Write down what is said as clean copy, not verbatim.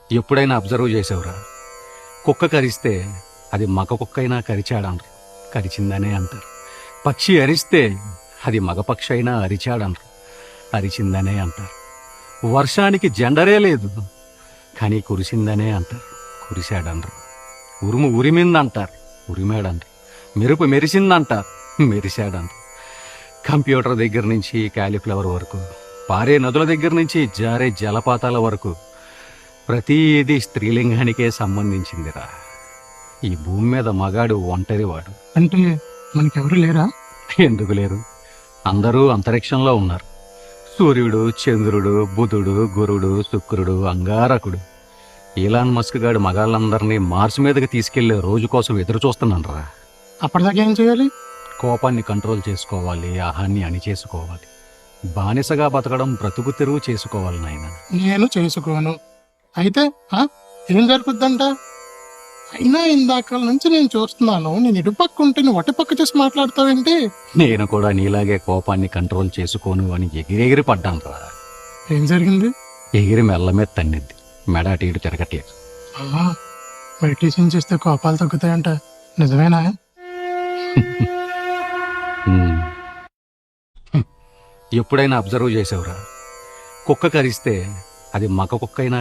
ఎప్పుడైనా అబ్జర్వ్ చేసావురా? కుక్క కరిస్తే అది మగ కుక్కైనా కరిచాడంటారు, కరిచిందనే అంటారు. పక్షి అరిస్తే అది మగ పక్షి అయినా అరిచాడంటారు, అరిచిందనే అంటారు. వర్షానికి జెండరే లేదు కానీ కురిసిందనే అంటారు, కురిశాడంటారు. ఉరుము ఉరిమిందంటారు, ఉరిమాడంటారు. మెరుపు మెరిసిందంటారు, మెరిశాడంటారు. కంప్యూటర్ దగ్గర నుంచి కాలీఫ్లవర్ వరకు, పారే నదుల దగ్గర నుంచి జారే జలపాతాల వరకు ప్రతిదీ స్త్రీలింగానికే సంబంధించిందిరా. ఈ భూమి మీద మగాడు ఒంటరివాడు. అంటే మనకెవరు లేరా? ఎందుకు లేరు? అందరూ అంతరిక్షంలో ఉన్నారు. సూర్యుడు, చంద్రుడు, బుధుడు, గురుడు, శుక్రుడు, అంగారకుడు. ఈలాన్ మస్క్ గాడు మగాళ్ళందరినీ మార్స్ మీదకి తీసుకెళ్లే రోజు కోసం ఎదురు చూస్తున్నానరా. అప్పటిదాకా ఏం చేయాలి? కోపాన్ని కంట్రోల్ చేసుకోవాలి, ఆహాన్ని అణిచేసుకోవాలి. బానిసగా బతకడం బ్రతుకు తెరువు చేసుకోవాలి నాయన. నేను చేసుకోను. అయితే ఏం జరుగుద్దంట? అయినా ఇందాక నుంచి నేను చూస్తున్నాను, నేను ఇటుపక్క ఉంటే నువ్వు అటుపక్క చూసి మాట్లాడతావేంటి? నేను కూడా నీలాగే కోపాన్ని కంట్రోల్ చేసుకోను అని ఎగిరెగిరి పడ్డాను రా. ఏం జరిగింది? ఎగిరి మెల్ల మీద తన్నిద్ది, మెడ అటు ఇటు తిరగట్లేదు. మెడిటేషన్ చేస్తే కోపాలు తగ్గుతాయంట, నిజమేనా? ఎప్పుడైనా అబ్జర్వ్ చేసావురా? కుక్క కరిస్తే అది మగ కుక్కైనా